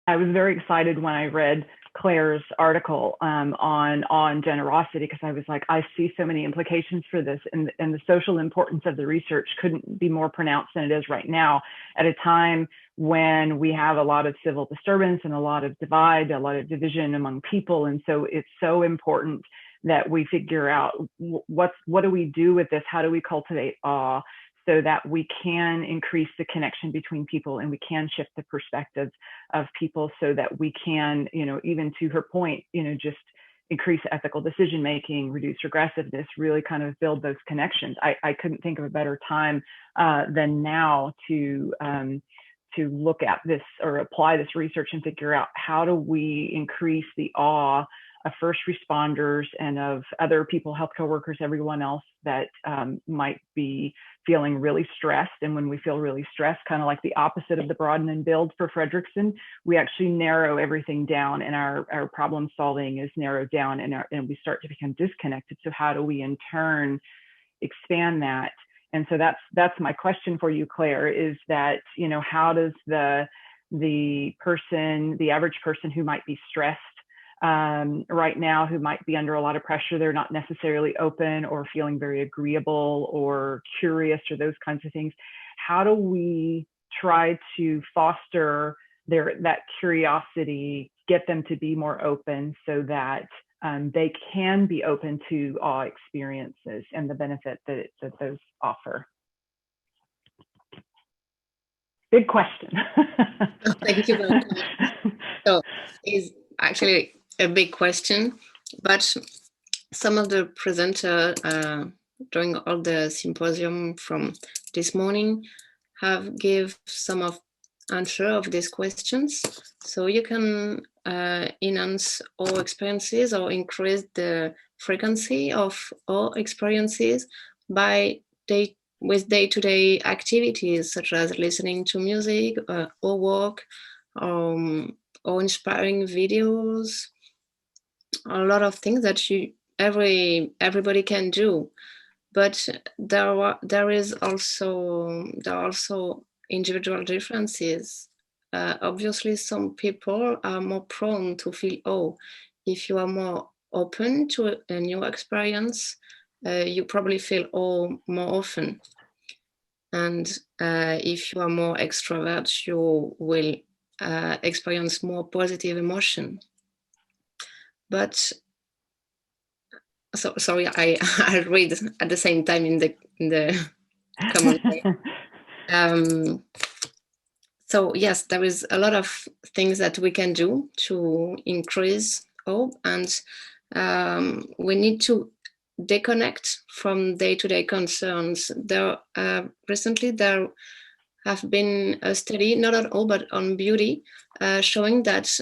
I was very excited when I read Claire's article on generosity, because I was like, I see so many implications for this, and the social importance of the research couldn't be more pronounced than it is right now, at a time when we have a lot of civil disturbance and a lot of divide, a lot of division among people. And so it's so important that we figure out what do we do with this? How do we cultivate awe so that we can increase the connection between people, and we can shift the perspectives of people, so that we can, even to her point, just increase ethical decision making, reduce regressiveness, really kind of build those connections. I couldn't think of a better time than now to look at this or apply this research and figure out how do we increase the awe of first responders and of other people, healthcare workers, everyone else that might be feeling really stressed. And when we feel really stressed, kind of like the opposite of the broaden and build for Fredrickson, we actually narrow everything down, and our problem solving is narrowed down, and we start to become disconnected. So how do we in turn expand that? And so that's my question for you, Claire, is that, how does the average person who might be stressed right now, who might be under a lot of pressure, they're not necessarily open or feeling very agreeable or curious or those kinds of things, how do we try to foster that curiosity, get them to be more open, so that they can be open to awe experiences and the benefit that those offer? Big question. Oh, thank you very much. So it's actually a big question, but some of the presenters during all the symposium from this morning have give some of answer of these questions. So you can enhance all experiences or increase the frequency of all experiences with day-to-day activities, such as listening to music or work, or inspiring videos, a lot of things that everybody can do. But there are also individual differences. Obviously, some people are more prone to feel awe. If you are more open to a new experience, you probably feel awe more often. And if you are more extrovert, you will experience more positive emotion. But sorry, I read at the same time in the commentary. So yes, there is a lot of things that we can do to increase hope, and we need to disconnect from day-to-day concerns. Recently there have been a study, not at all, but on beauty, showing that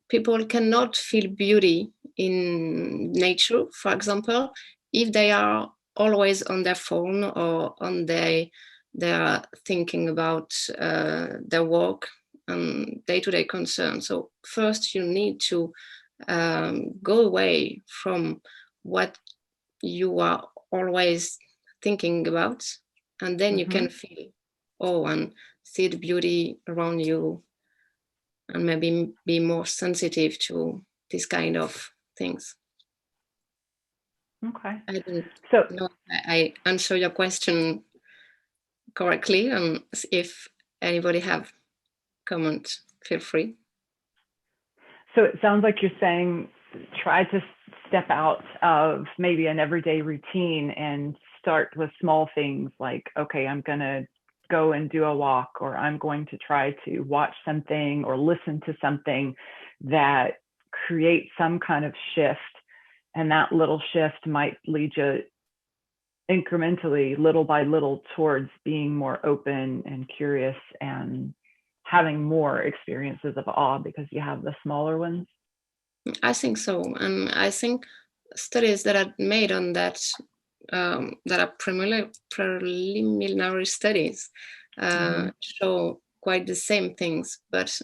people cannot feel beauty in nature, for example, if they are always on their phone or on they are thinking about their work and day-to-day concerns. So first you need to go away from what you are always thinking about, and then you can feel and see the beauty around you, and maybe be more sensitive to this kind of things. Okay. I don't know if I answer your question correctly, and if anybody have comment, feel free. So it sounds like you're saying try to step out of maybe an everyday routine and start with small things like, okay, I'm going to go and do a walk, or I'm going to try to watch something or listen to something that creates some kind of shift. And that little shift might lead you incrementally, little by little, towards being more open and curious and having more experiences of awe because you have the smaller ones. I think so. And I think studies that are made on that, that are preliminary studies, show quite the same things, but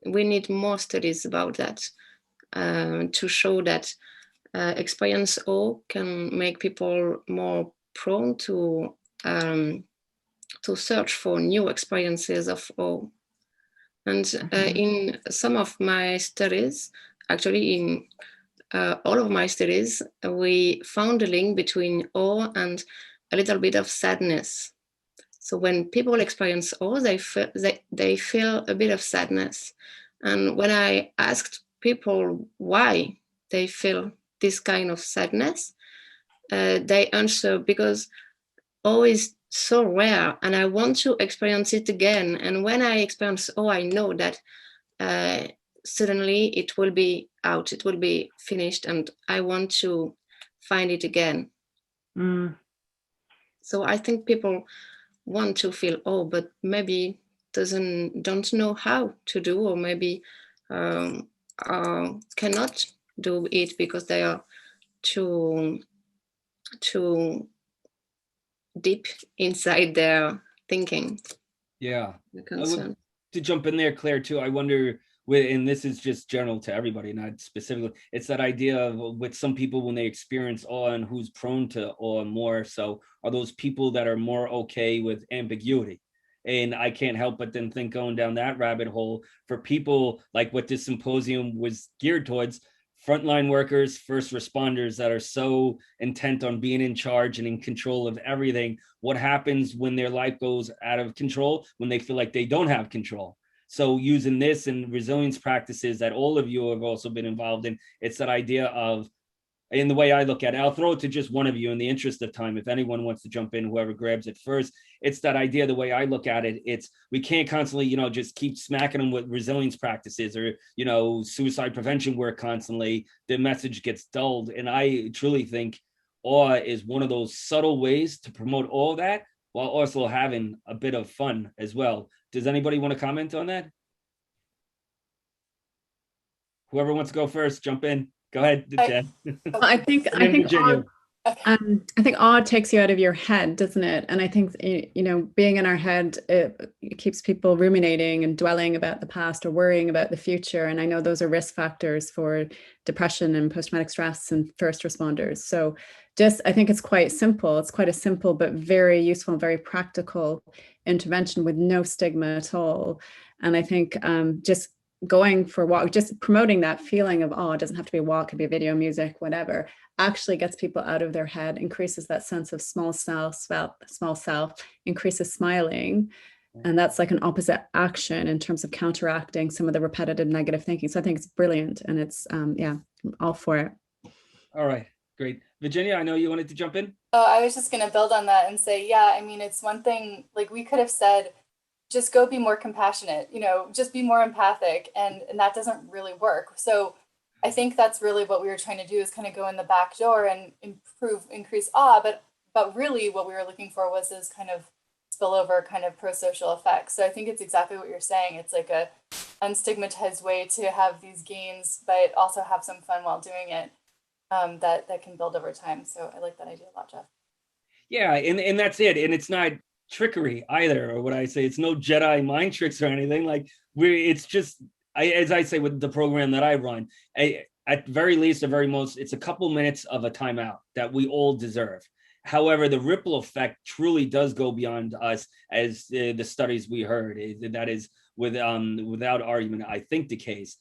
we need more studies about that to show that experience awe can make people more prone to search for new experiences of awe. And in some of my studies, actually in all of my studies, we found a link between awe and a little bit of sadness. So when people experience awe, they feel a bit of sadness. And when I asked people why they feel this kind of sadness, they answer because awe is so rare and I want to experience it again. And when I experience awe, I know that suddenly it will be out, it will be finished, and I want to find it again. So I think people want to feel awe, but maybe don't know how to do, or maybe cannot do it because they are too deep inside their thinking. Yeah. To jump in there, Claire, too, I wonder, and this is just general to everybody, not specifically, it's that idea of with some people when they experience awe and who's prone to awe more. So are those people that are more okay with ambiguity? And I can't help but then think, going down that rabbit hole, for people like what this symposium was geared towards, frontline workers, first responders that are so intent on being in charge and in control of everything. What happens when their life goes out of control, when they feel like they don't have control? So using this and resilience practices that all of you have also been involved in, it's that idea of, in the way I look at it, I'll throw it to just one of you in the interest of time. If anyone wants to jump in, whoever grabs it first, it's that idea, the way I look at it, it's, we can't constantly, just keep smacking them with resilience practices or, suicide prevention work constantly. The message gets dulled. And I truly think awe is one of those subtle ways to promote all that while also having a bit of fun as well. Does anybody want to comment on that? Whoever wants to go first, jump in. Go ahead, Jen. I think awe takes you out of your head, doesn't it? And I think, being in our head, it keeps people ruminating and dwelling about the past or worrying about the future. And I know those are risk factors for depression and post-traumatic stress and first responders. So I think it's quite simple. It's quite a simple, but very useful and very practical intervention with no stigma at all. And I think just going for a walk, just promoting that feeling of awe, it doesn't have to be a walk, it could be a video, music, whatever, actually gets people out of their head, increases that sense of small self, increases smiling. And that's like an opposite action in terms of counteracting some of the repetitive negative thinking. So I think it's brilliant, and it's, I'm all for it. All right, great. Virginia, I know you wanted to jump in. Oh, I was just going to build on that and say, yeah, I mean, it's one thing, like we could have said, just go be more compassionate, just be more empathic. And that doesn't really work. So I think that's really what we were trying to do, is kind of go in the back door and increase awe. But really what we were looking for was this kind of spillover kind of pro-social effects. So I think it's exactly what you're saying. It's like a unstigmatized way to have these gains, but also have some fun while doing it, that can build over time. So I like that idea a lot, Jeff. Yeah, and that's it. And it's not trickery either, or what I say, it's no Jedi mind tricks or anything. Like it's just, as I say with the program that I run, at very least, or very most, it's a couple minutes of a timeout that we all deserve. However, the ripple effect truly does go beyond us, as the studies we heard, that is without argument, I think, the case.